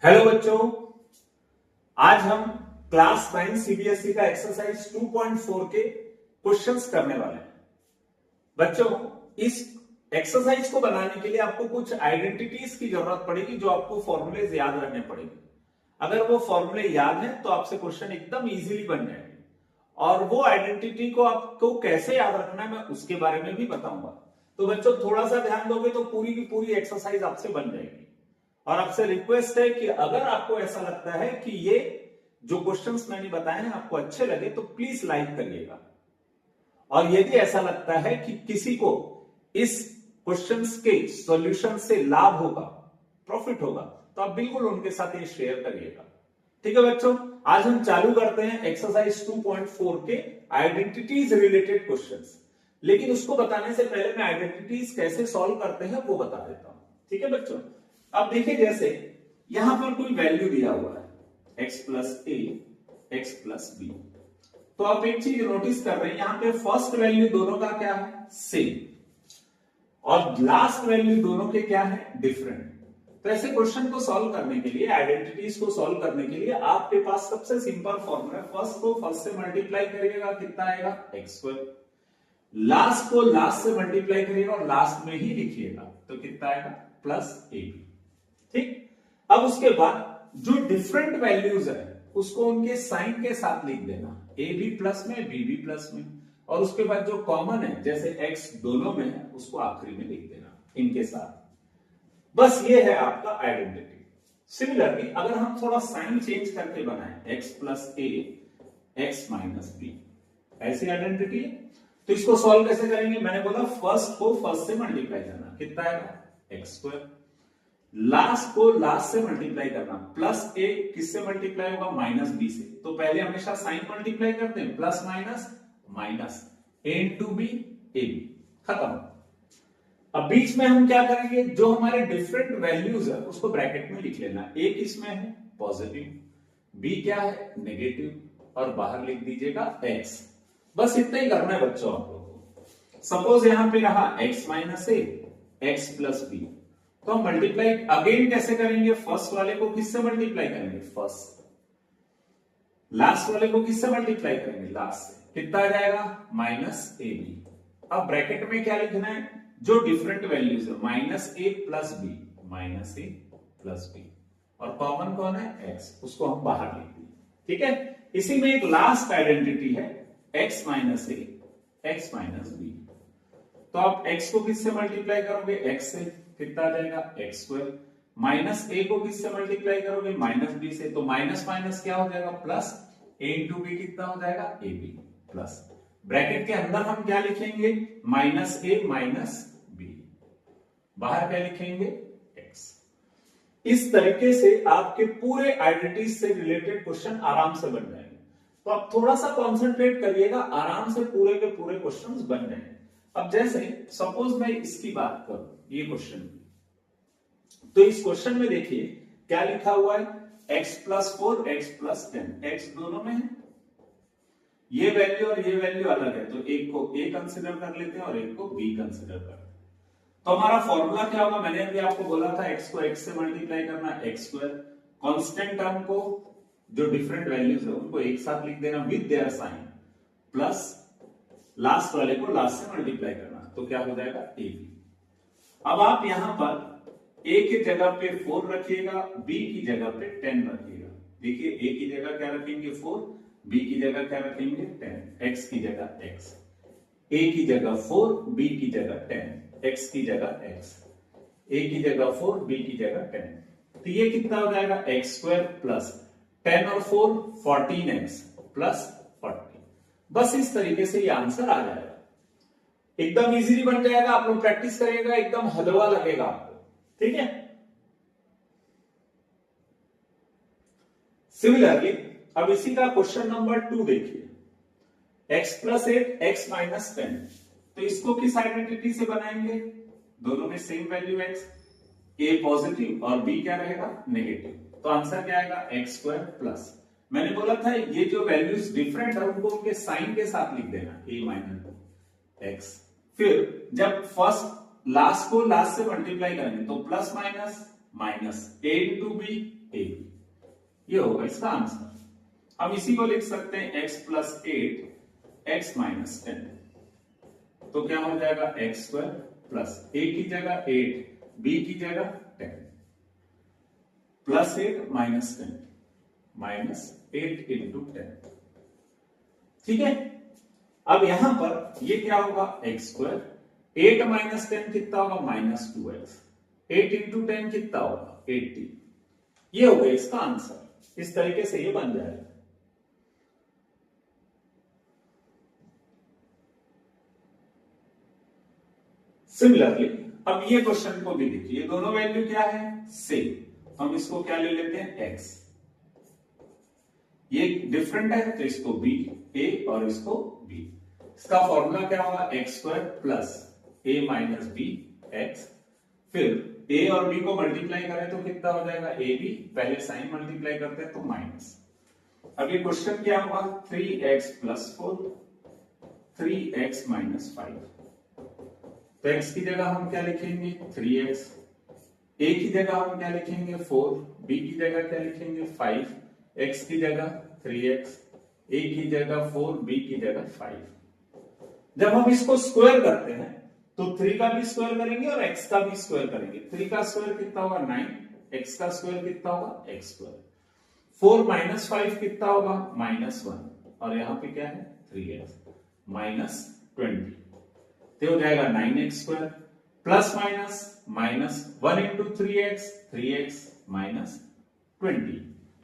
Hello बच्चों, आज हम क्लास 9 सीबीएसई का एक्सरसाइज 2.4 के क्वेश्चंस करने वाले हैं। बच्चों, इस एक्सरसाइज को बनाने के लिए आपको कुछ आइडेंटिटीज की जरूरत पड़ेगी जो आपको फॉर्मूलेज याद रखने पड़ेंगे। अगर वो फॉर्मूले याद है तो आपसे क्वेश्चन एकदम इजीली बन जाएंगे। और वो आइडेंटिटी को आपको कैसे याद रखना है मैं उसके बारे में भी बताऊंगा। तो बच्चों, थोड़ा सा ध्यान दोगे तो पूरी की पूरी एक्सरसाइज आपसे बन जाएगी। और आपसे रिक्वेस्ट है कि अगर आपको ऐसा लगता है कि ये जो क्वेश्चंस मैंने बताए हैं आपको अच्छे लगे तो प्लीज लाइक करिएगा। और यदि ऐसा लगता है कि किसी को इस क्वेश्चंस के सॉल्यूशन से लाभ होगा, प्रॉफिट होगा, तो आप बिल्कुल उनके साथ ये शेयर करिएगा। ठीक है बच्चों, आज हम चालू करते हैं एक्सरसाइज 2.4 के आइडेंटिटीज रिलेटेड क्वेश्चंस। लेकिन उसको बताने से पहले मैं आइडेंटिटीज कैसे सॉल्व करते हैं वो बता देता हूं। ठीक है बच्चों, अब देखिए, जैसे यहां पर कोई वैल्यू दिया हुआ है x plus a x plus B. तो आप एक चीज नोटिस कर रहे हैं, यहां पे फर्स्ट वैल्यू दोनों का क्या है, सेम, और लास्ट वैल्यू दोनों के क्या है, डिफरेंट। तो ऐसे क्वेश्चन को सॉल्व करने के लिए, आइडेंटिटीज को सॉल्व करने के लिए आपके पास सबसे सिंपल फॉर्मूला है, फर्स्ट को फर्स्ट से मल्टीप्लाई करिएगा, कितना आएगा, एक्स स्क्वायर। लास्ट को लास्ट से मल्टीप्लाई करिएगा और लास्ट में ही लिखिएगा, तो कितना आएगा, प्लस ए बी। ठीक, अब उसके बाद जो डिफरेंट वैल्यूज है उसको उनके साइन के साथ लिख देना, ए बी प्लस में, बी बी प्लस में, और उसके बाद जो कॉमन है जैसे एक्स दोनों में है उसको आखिरी में लिख देना इनके साथ। बस ये है आपका आइडेंटिटी। सिमिलरली अगर हम थोड़ा साइन चेंज करके बनाएं, x plus a x minus B, ऐसी आइडेंटिटी है। तो इसको सॉल्व कैसे करेंगे, मैंने बोला फर्स्ट को फर्स्ट से मल्टीप्लाई करना, कितना आएगा, एक्स स्क्वायर। लास्ट को लास्ट से मल्टीप्लाई करना, प्लस ए किससे मल्टीप्लाई होगा, माइनस बी से। तो पहले हमेशा साइन मल्टीप्लाई करते हैं, plus minus minus, a into b a b, खत्म। अब बीच में हम क्या करेंगे, जो हमारे डिफरेंट वैल्यूज है उसको ब्रैकेट में लिख लेना। ए किसमें है, पॉजिटिव, बी क्या है, नेगेटिव, और बाहर लिख दीजिएगा एक्स। बस इतना ही करना है बच्चों आप लोगों को। सपोज यहां पे रहा एक्स माइनस ए एक्स प्लस बी, तो हम मल्टीप्लाई अगेन कैसे करेंगे, फर्स्ट वाले को किससे मल्टीप्लाई करेंगे, फर्स्ट, लास्ट वाले को किससे मल्टीप्लाई करेंगे, लास्ट से, कितना आ जाएगा, माइनस ए बी। अब ब्रैकेट में क्या लिखना है, जो डिफरेंट वैल्यूज है, माइनस ए प्लस बी, माइनस ए प्लस बी, और कॉमन कौन है, एक्स, उसको हम बाहर लिख दिए। ठीक है, इसी में एक लास्ट आइडेंटिटी है, एक्स माइनस ए एक्स माइनस बी। तो आप एक्स को किससे मल्टीप्लाई करोगे, एक्स से, कितना आ जाएगा, एक्स स्क्वायर। माइनस ए को किससे मल्टीप्लाई करोगे, माइनस बी से, तो माइनस माइनस क्या हो जाएगा, प्लस, ए इंटू बी कितना हो जाएगा, ए बी प्लस। ब्रैकेट के अंदर हम क्या लिखेंगे, माइनस ए माइनस बी, बाहर क्या लिखेंगे, एक्स। इस तरीके से आपके पूरे आइडेंटिटीज से रिलेटेड क्वेश्चन आराम से बन जाएंगे। तो आप थोड़ा सा कॉन्सेंट्रेट करिएगा, आराम से पूरे के पूरे क्वेश्चन बन जाएंगे। अब जैसे सपोज मैं इसकी बात करूं, ये क्वेश्चन, तो इस क्वेश्चन में देखिए क्या लिखा हुआ है, x plus 4 x plus 10, x दोनों में है, ये वैल्यू और ये वैल्यू अलग है, तो एक को a कंसिडर कर लेते हैं और एक को b कंसिडर कर लेते हैं। तो हमारा फॉर्मूला क्या होगा, मैंने अभी आपको बोला था x को x से मल्टीप्लाई करना, एक्स स्क्वायर, कांस्टेंट टर्म को, जो डिफरेंट वैल्यूज है उनको एक साथ लिख देना with their sign, plus last वाले को लास्ट से मल्टीप्लाई करना, तो क्या हो जाएगा, ए बी। अब आप यहां पर a की जगह पे 4 रखिएगा, b की जगह पे 10 रखिएगा। देखिए a की जगह क्या रखेंगे, 4, b की जगह क्या रखेंगे, 10, x की जगह x, a की जगह 4, b की जगह 10, x की जगह x, a की जगह 4, b की जगह 10। तो ये कितना हो जाएगा, एक्स स्क्वायर प्लस 10 और 4 14x प्लस 40। बस इस तरीके से ये आंसर आ जाएगा, एकदम इजीली बन जाएगा। आप लोग प्रैक्टिस करिएगा, एकदम हलवा लगेगा आपको। ठीक है, सिमिलरली अब इसी का क्वेश्चन नंबर 2 देखिए, x प्लस 8 एक्स माइनस 10। तो इसको किस आइडेंटिटी से बनाएंगे, दोनों में same value x, a positive और b क्या रहेगा, नेगेटिव। तो आंसर क्या आएगा, एक्स स्क्वायर प्लस, मैंने बोला था ये जो वैल्यूज डिफरेंट है उनको उनके साइन के साथ लिख देना, a माइनस एक्स। फिर जब फर्स्ट लास्ट को लास्ट से मल्टीप्लाई करेंगे तो plus minus minus, a into b ए, ये होगा इसका आंसर। हम इसी को लिख सकते हैं x प्लस 8 x माइनस 10, तो क्या हो जाएगा एक्स स्क्वायर प्लस a की जगह 8 b की जगह 10 प्लस 8 माइनस 10 माइनस 8 इंटू 10। ठीक है, अब यहां पर ये क्या होगा एक्स स्क्वायर, 8 माइनस 10 कितना होगा माइनस 2x, 8 इंटू 10 कितना होगा 80। ये हो गया इसका आंसर। इस तरीके से ये बन जाएगा। सिमिलरली अब ये क्वेश्चन को भी देखिए, दोनों वैल्यू क्या है सेम, हम इसको क्या ले लेते हैं x, ये डिफरेंट है तो इसको b a और इसको b। इसका फॉर्मूला क्या होगा x square plus a minus b x, फिर a और b को मल्टीप्लाई करें तो कितना हो जाएगा ए बी, पहले साइन मल्टीप्लाई करते हैं तो माइनस। अब ये क्वेश्चन क्या होगा 3x प्लस 4 3x माइनस 5, तो x की जगह हम क्या लिखेंगे 3x, a की जगह हम क्या लिखेंगे 4, b की जगह क्या लिखेंगे 5, x की जगह 3x, a की जगह 4, b की जगह 5। जब हम इसको स्क्वायर करते हैं तो 3 का भी स्क्वायर करेंगे और x का भी स्क्वायर करेंगे। 3 का स्क्वायर कितना होगा 9, x का स्क्वायर कितना होगा x स्क्वायर, 4 माइनस 5 कितना होगा माइनस 1, और यहां पे क्या है 3x माइनस 20, तो हो जाएगा 9x square plus minus minus 1 into 3x minus 20,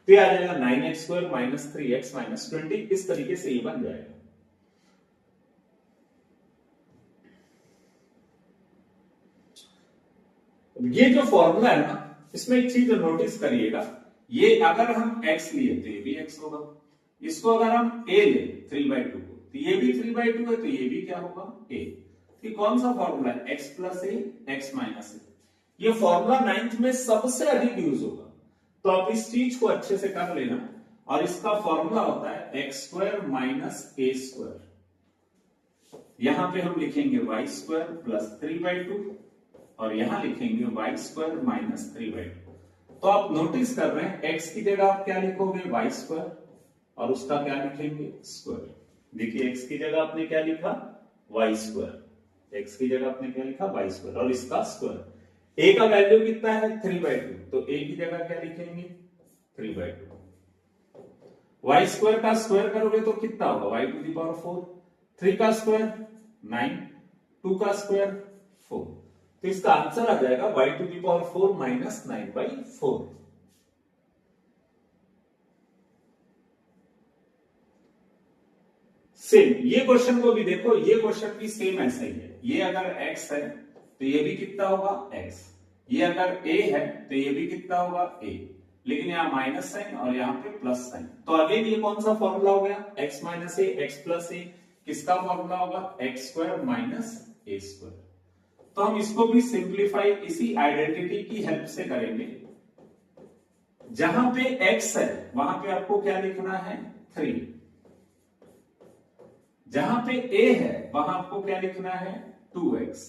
तो आ जाएगा 9x square minus 3x minus 20। इस तरीके से ये बन जाएगा। ये जो फॉर्मूला है ना, इसमें एक चीज नोटिस करिएगा, ये अगर हम x लिए तो ये भी x होगा, इसको अगर हम a ले 3/2 को तो ये भी 3/2 है, तो ये भी क्या होगा a। ये कौन सा फॉर्मूला है x plus a x minus ए, ये फॉर्मूला 9th में सबसे अधिक यूज होगा, तो आप इस चीज को अच्छे से कर लेना। और इसका फॉर्मूला होता है एक्स स्क्वायर माइनस ए स्क्वायर, यहां पे हम लिखेंगे वाई स्क्वायर प्लस 3/2 और यहां लिखेंगे वाई स्क्वायर माइनस 3/2। तो आप नोटिस कर रहे हैं x की जगह आप क्या लिखोगे वाई स्क्वायर और उसका क्या लिखेंगे स्क्वायर। देखिए x की जगह आपने क्या लिखा वाई स्क्वायर, x की जगह आपने क्या लिखा वाई स्क्वायर और इसका स्क्वायर। a का वैल्यू कितना है 3/2, तो a की जगह क्या लिखेंगे 3/2। वाई स्क्वायर का स्क्वायर करोगे तो कितना होगा y टू द पावर 4, 3 का स्क्वायर 9, 2 का स्क्वायर 4, तो इसका आंसर आ जाएगा y to the power 4 minus 9/4। Same ये क्वेश्चन को भी देखो, ये क्वेश्चन भी सेम ऐसा ही है। ये अगर x है तो ये भी कितना होगा x, ये अगर a है तो ये भी कितना होगा a, लेकिन यहाँ माइनस साइन और यहाँ पे प्लस साइन। तो अगेन ये कौन सा फॉर्मूला हो गया x माइनस ए एक्स प्लस ए, किसका फॉर्मूला होगा एक्स स्क्वायर माइनस ए स्क्वायर। तो हम इसको भी सिंप्लीफाई इसी आइडेंटिटी की हेल्प से करेंगे। जहां पे x है वहां पे आपको क्या लिखना है 3, जहां पे a है वहां आपको क्या लिखना है 2x।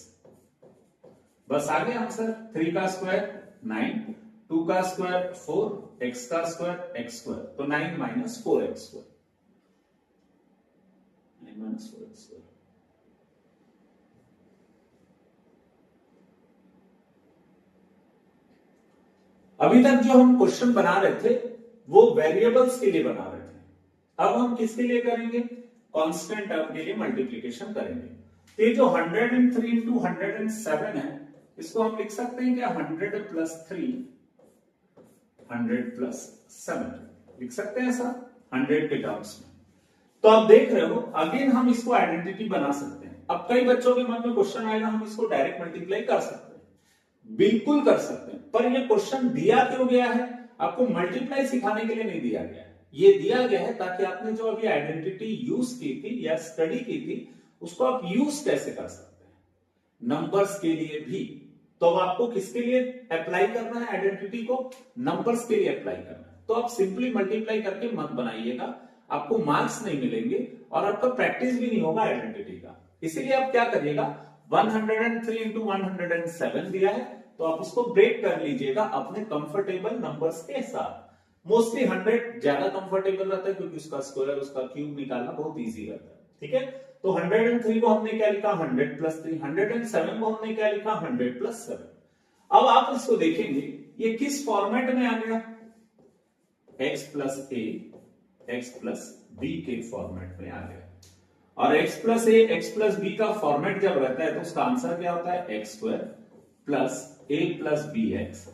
बस आगे आंसर 3 का स्क्वायर 9, 2 का स्क्वायर 4, x का स्क्वायर x स्क्वायर, तो 9 minus 4x square, 9 minus 4x square. अभी तक जो हम क्वेश्चन बना रहे थे वो वेरिएबल्स के लिए बना रहे थे, अब हम किसके लिए करेंगे कांस्टेंट टर्म के लिए मल्टीप्लिकेशन करेंगे। तो ये जो 103 इंटू 107 है इसको हम लिख सकते हैं क्या 100 प्लस 3 100 प्लस 7 लिख सकते हैं ऐसा 100 के टर्म्स में। तो आप देख रहे हो अगेन हम इसको आइडेंटिटी बना सकते हैं। अब कई बच्चों के मन में क्वेश्चन आएगा हम इसको डायरेक्ट मल्टीप्लाई कर सकते हैं, बिल्कुल कर सकते हैं, पर ये क्वेश्चन दिया क्यों गया है, आपको मल्टीप्लाई सिखाने के लिए नहीं दिया गया है। ये दिया गया है ताकि आपने जो अभी आइडेंटिटी यूज की थी या स्टडी की थी उसको आप यूज कैसे कर सकते हैं नंबर्स के लिए भी। तो अब आपको किसके लिए अप्लाई करना है आइडेंटिटी को, नंबर्स के लिए अप्लाई करना है। तो आप सिंपली मल्टीप्लाई करके मत बनाइएगा, आपको मार्क्स नहीं मिलेंगे और आपका प्रैक्टिस भी नहीं होगा आइडेंटिटी का। इसीलिए आप क्या करिएगा 103 इंटू 107 दिया है तो आप उसको ब्रेक कर लीजिएगा अपने कंफर्टेबल नंबर्स के साथ। मोस्टली 100 ज्यादा कंफर्टेबल रहता है क्योंकि उसका स्क्वायर उसका क्यूब निकालना बहुत इजी रहता है। ठीक है, तो 103 को हमने क्या लिखा 100 प्लस 3, 107 को हमने क्या लिखा 100 प्लस 7। अब आप इसको देखेंगे ये किस फॉर्मेट में आ गया, x plus a x plus b के फॉर्मेट में आ गया। और x plus a x plus b का फॉर्मेट जब रहता है तो उसका आंसर क्या होता है x square plus a plus b x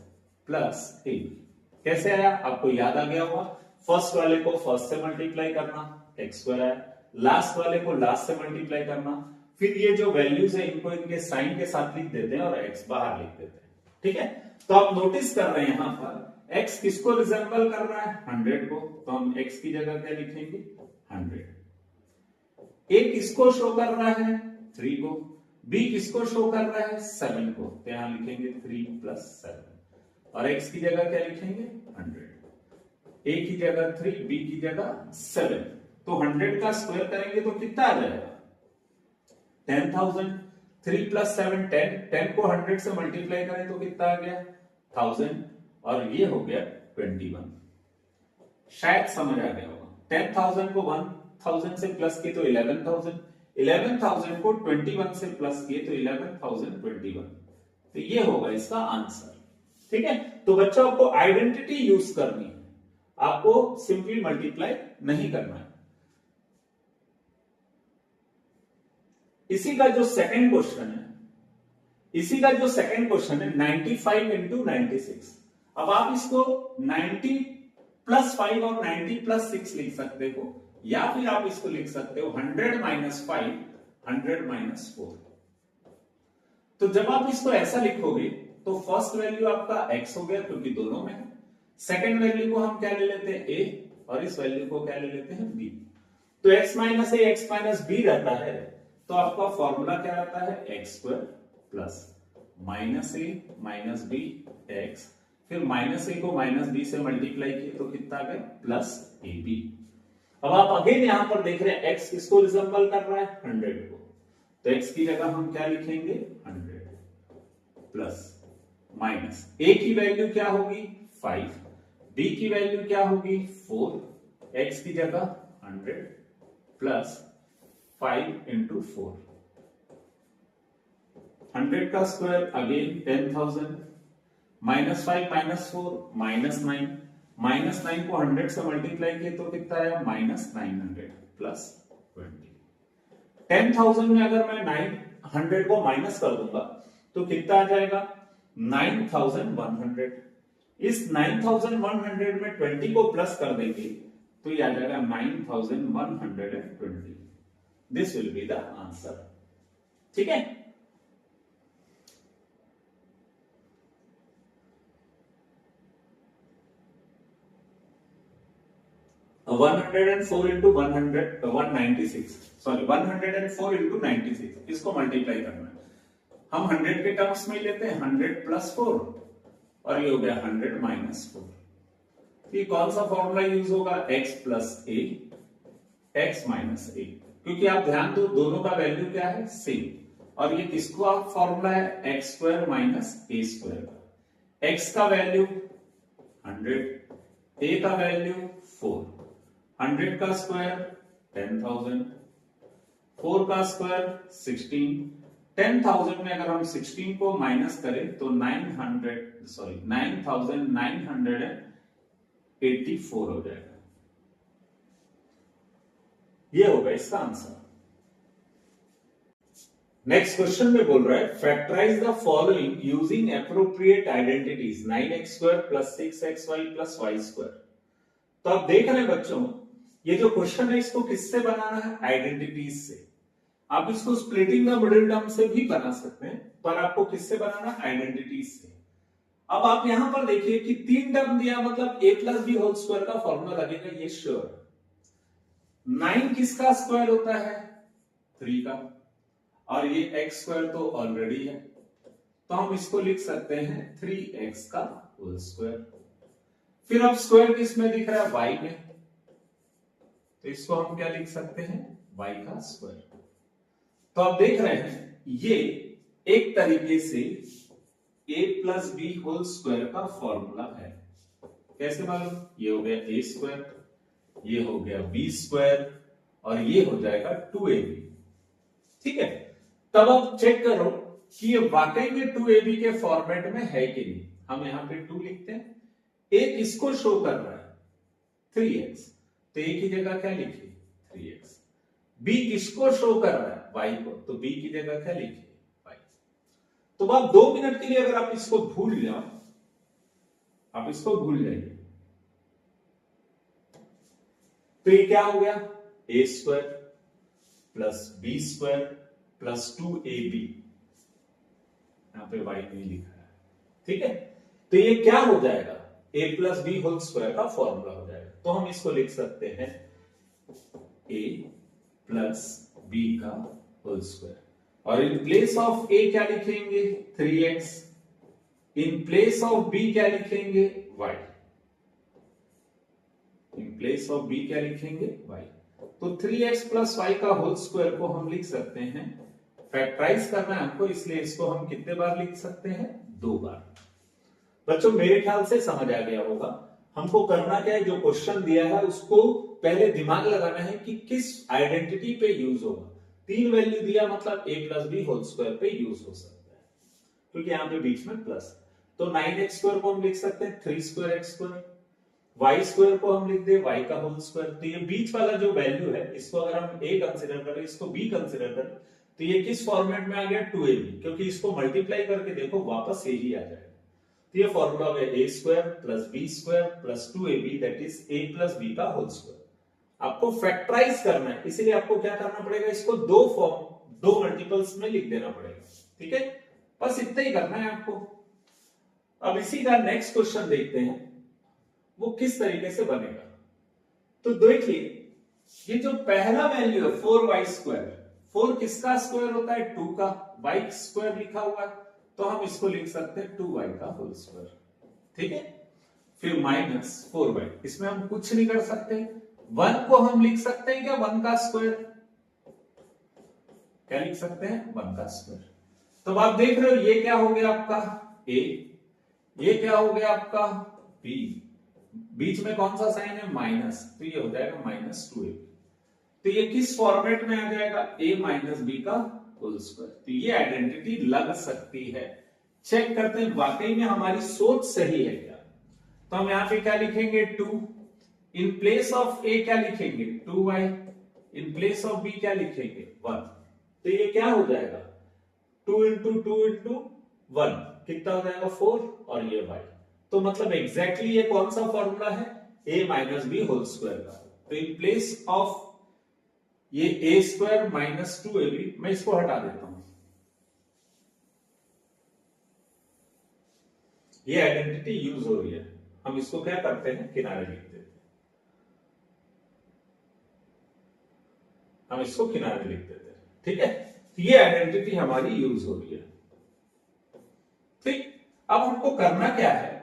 plus a b. कैसे आया आपको याद आ गया होगा, फर्स्ट वाले को फर्स्ट से मल्टीप्लाई करना एक्स स्क्वायर आया, लास्ट वाले को लास्ट से मल्टीप्लाई करना, फिर ये जो वैल्यूज है इनको इनके साइन के साथ लिख देते हैं और x बाहर लिख देते हैं। ठीक है, तो आप नोटिस कर रहे हैं यहां पर x किसको रिजेंबल कर रहा है 100 को, तो हम x की जगह क्या लिखेंगे 100। a किसको शो कर रहा है 3 को, b किसको शो कर रहा है 7 को, तो यहां लिखेंगे 3 प्लस 7 और x की जगह क्या लिखेंगे 100, a की जगह 3 b की जगह 7। तो 100 का स्क्वायर करेंगे तो कितना आ जाएगा 10,000। 3 प्लस 7 10, 10 को 100 से मल्टीप्लाई करें तो कितना आ गया 1000 और ये हो गया 21। शायद समझ आ गया होगा, 10,000 को 1000 से प्लस किए तो 11,000, 11,000 को 21 से प्लस किए तो 11,021। तो ये होगा इसका आंसर। ठीक है, तो बच्चों आपको आइडेंटिटी यूज करनी है, आपको सिंपली मल्टीप्लाई नहीं करना है। इसी का जो सेकंड क्वेश्चन है, 95 इंटू 96। अब आप इसको 90 प्लस 5 और 90 प्लस 6 लिख सकते हो, या फिर आप इसको लिख सकते हो 100 माइनस 5 100 माइनस 4। तो जब आप इसको ऐसा लिखोगे तो फर्स्ट वैल्यू आपका x हो गया क्योंकि दोनों में है, सेकेंड वैल्यू को हम क्या ले लेते हैं a और इस वैल्यू को क्या ले लेते हैं b। तो x minus a x minus b रहता है, तो आपका फॉर्मूला क्या रहता है एक्स स्क्वायर प्लस माइनस ए माइनस बी एक्स, फिर माइनस ए को माइनस बी से मल्टीप्लाई किए तो कितना आ गया प्लस ए बी। अब आप अगेन यहां पर देख रहे हैं x किसको रिजेंबल कर रहा है 100 को, तो x की जगह हम क्या लिखेंगे 100 प्लस माइनस a की वैल्यू क्या होगी 5, b की वैल्यू क्या होगी 4, x की जगह 100 प्लस 5 इंटू 4, 100 का square again 10,000 minus 5 minus 4 minus 9, minus 9 को 100 से मल्टीप्लाई किए तो कितना आया माइनस 900 प्लस 20। 10,000 में अगर मैं 900 को माइनस कर दूंगा तो कितना आ जाएगा 9,100। इस 9,100 में 20 को प्लस कर देंगे तो ये आ जाएगा 9,120। This will be the answer. ठीक है, अब 104 इंटू 196, सॉरी 104 इंटू 96 इसको मल्टीप्लाई करना है। हम 100 के टर्म्स में लेते हैं 100 प्लस 4 और ये हो गया 100 माइनस 4। ये कौन सा फॉर्मूला यूज होगा x plus a x minus ए, क्योंकि आप ध्यान दो दोनों का वैल्यू क्या है सेम, और ये किसको आप फॉर्मूला है एक्स स्क्वायर माइनस ए स्क्वायर का। एक्स का वैल्यू 100, ए का वैल्यू 4, 100 का स्क्वायर 10,000, 4 का स्क्वायर 16, 10,000 में अगर हम 16 को माइनस करें तो 9,984 हो जाएगा। ये होगा इसका आंसर। नेक्स्ट क्वेश्चन में बोल रहा है factorise the following using appropriate identities 9x² plus 6xy plus y²। तो आप देख रहे हैं बच्चों, ये जो क्वेश्चन है इसको किससे बनाना है आइडेंटिटीज से। आप इसको स्प्लिटिंग द मिडिल टर्म से भी बना सकते हैं, पर आपको किससे बनाना है आइडेंटिटीज से। अब आप यहां पर देखिए कि 3 टर्म दिया, मतलब a plus b whole square का फॉर्मूला लगेगा, ये श्योर। 9 किसका स्क्वायर होता है 3 का, और ये x स्क्वायर तो ऑलरेडी है, तो हम इसको लिख सकते हैं 3x का होल स्क्वायर। फिर अब स्क्वायर किस में दिख रहा है y में, तो इसको हम क्या लिख सकते हैं y का स्क्वायर। तो आप देख रहे हैं ये एक तरीके से a plus b whole square का फॉर्मूला है। कैसे मालूम? ये हो गया ए स्क्वायर, ये हो गया बी स्क्वायर और ये हो जाएगा 2ab। ठीक है, तब आप चेक करो कि ये वाकई में 2ab के फॉर्मेट में है कि नहीं। हम यहां पे 2 लिखते हैं, एक इसको शो कर रहा है 3x, तो a की जगह क्या लिखिए 3x। b किसको शो कर रहा है y को, तो b की जगह क्या लिखिए y। तो आप 2 मिनट के लिए अगर आप इसको भूल जाओ, आप इसको भूल जाइए, तो ये क्या हो गया A square plus B square plus 2ab, यहां पे y नहीं लिखा है। ठीक है, तो ये क्या हो जाएगा a plus b whole square का फॉर्मूला हो जाएगा। तो हम इसको लिख सकते हैं a प्लस बी का होल स्क्वायर, और इन प्लेस ऑफ a क्या लिखेंगे 3x, in place of b क्या लिखेंगे y, in place of b क्या लिखेंगे y। तो 3x प्लस y का होल स्क्वायर को हम लिख सकते हैं, फैक्टराइज करना है हमको, इसलिए इसको हम कितने बार लिख सकते हैं 2 बार। बच्चों मेरे ख्याल से समझ आ गया होगा। हमको करना क्या है, जो क्वेश्चन दिया है उसको पहले दिमाग लगाना है कि किस आइडेंटिटी पे यूज होगा। 3 वैल्यू दिया मतलब a plus b whole square पे यूज हो सकता है, क्योंकि यहां पे बीच में प्लस। तो 9x स्क्वायर को हम लिख सकते हैं 3 square x square, y square को हम लिख दे y का होल स्क्वायर। तो ये बीच वाला जो वैल्यू है, इसको अगर हम a कंसीडर करें, इसको b कंसीडर करें, तो ये किस फॉर्मेट में आ गया 2ab, क्योंकि इसको मल्टीप्लाई करके देखो वापस यही आ जाएगा। तो ये फॉर्मूला है a square plus b square plus 2ab, that is a plus b का होल स्क्वायर। आपको फैक्टराइज करना है, इसीलिए आपको क्या करना पड़ेगा, इसको 2 मल्टीपल्स में लिख देना पड़ेगा। ठीक है, बस इतना ही करना है आपको। अब इसी का नेक्स्ट क्वेश्चन देखते हैं वो किस तरीके से बनेगा। तो देखिए, ये जो पहला वैल्यू है 4y स्क्वायर, 4 किसका स्क्वायर होता है 2 का, y स्क्वायर लिखा हुआ है, तो हम इसको लिख सकते हैं 2y का होल स्क्वायर। ठीक है, फिर माइनस 4y, इसमें हम कुछ नहीं कर सकते। 1 को हम लिख सकते हैं क्या 1 का स्क्वायर, क्या लिख सकते हैं 1 का स्क्वायर। तो आप देख रहे हो ये क्या हो गया आपका a, ये क्या हो गया आपका b, बीच में कौन सा साइन है माइनस, तो ये हो जाएगा माइनस 2ab। तो ये किस फॉर्मेट में आ जाएगा a माइनस बी का होल स्क्वायर। तो ये आइडेंटिटी लग सकती है। चेक करते हैं वाकई में हमारी सोच सही है क्या। तो हम यहां पे क्या लिखेंगे 2, इन प्लेस ऑफ a क्या लिखेंगे 2y, in place of b क्या लिखेंगे 1। तो ये क्या हो जाएगा 2 इंटू 2 इंटू 1 कितना हो जाएगा 4, और ये y। तो मतलब एग्जैक्टली ये कौन सा फॉर्मूला है a minus b whole square का। तो इन प्लेस ऑफ ये a स्क्वायर माइनस 2ab, मैं इसको हटा देता हूं, ये आइडेंटिटी यूज हो रही है, हम इसको क्या करते हैं किनारे लिख देते हैं, हम इसको किनारे लिख देते हैं। ठीक है, ये आइडेंटिटी हमारी यूज हो रही है। ठीक, अब हमको करना क्या है,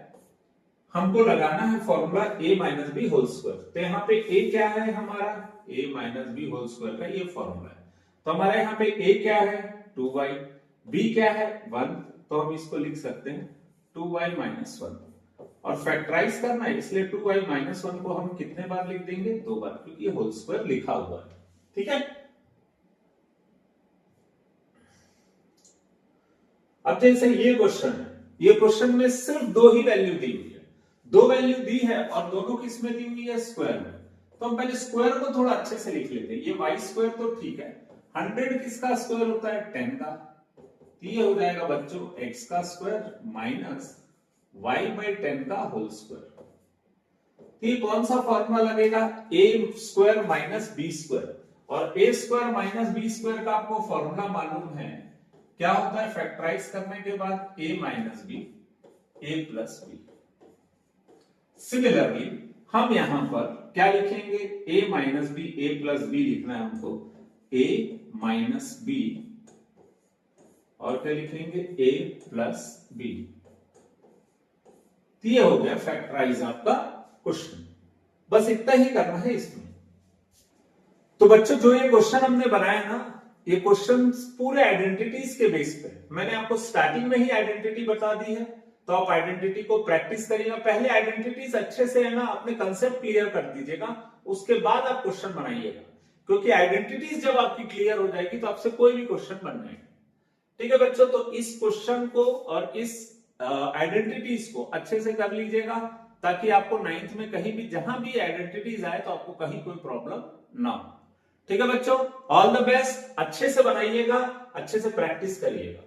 हमको लगाना है formula a minus b whole square. तो यहाँ पे a क्या है हमारा a minus b whole square का ये फॉर्मूला है। तो हमारे यहाँ पे a क्या है 2y, b क्या है 1, तो हम इसको लिख सकते हैं 2y माइनस 1, और फैक्टराइज करना है, इसलिए 2y माइनस 1 को हम कितने बार लिख देंगे 2 बार, क्योंकि ये होल स्क्वायर लिखा हुआ है। ठीक है, अब जैसे ये क्वेश्चन है, ये क्वेश्चन में सिर्फ 2 ही वैल्यू दी हुई है, 2 वैल्यू दी है और दोनों किस में दी हुई है स्क्वायर में। तो हम पहले स्क्वायर को थोड़ा अच्छे से लिख लेते हैं। ये y स्क्वायर तो ठीक है, 100 किसका स्क्वायर होता है 10 का, ये हो जाएगा बच्चों x का स्क्वायर माइनस y बाई 10 का होल स्क्वायर। ये कौन सा फॉर्मूला लगेगा a square minus b square, और a square minus b square का आपको फॉर्मूला मालूम है क्या होता है, फैक्टराइज करने के बाद a minus b a plus b. Similarly हम यहां पर क्या लिखेंगे a minus b a plus b लिखना है हमको, a माइनस बी और क्या लिखेंगे a प्लस बी। ये हो गया फैक्टराइज आपका क्वेश्चन, बस इतना ही करना है इसमें। तो बच्चों जो ये क्वेश्चन हमने बनाया ना, ये क्वेश्चन पूरे आइडेंटिटीज के बेस पे, मैंने आपको स्टार्टिंग में ही आइडेंटिटी बता दी है तो आप आइडेंटिटी को प्रैक्टिस करिएगा। पहले आइडेंटिटीज अच्छे से है ना अपने कंसेप्ट क्लियर कर दीजिएगा, उसके बाद आप क्वेश्चन बनाइएगा, क्योंकि आइडेंटिटीज जब आपकी क्लियर हो जाएगी तो आपसे कोई भी क्वेश्चन बन जाएगा। ठीक है बच्चों, तो इस क्वेश्चन को और इस आइडेंटिटीज को अच्छे से कर लीजिएगा, ताकि आपको 9th में कहीं भी जहां भी आइडेंटिटीज आए तो आपको कहीं कोई प्रॉब्लम ना हो। ठीक है बच्चों, ऑल द बेस्ट, अच्छे से बनाइएगा, अच्छे से प्रैक्टिस करिएगा।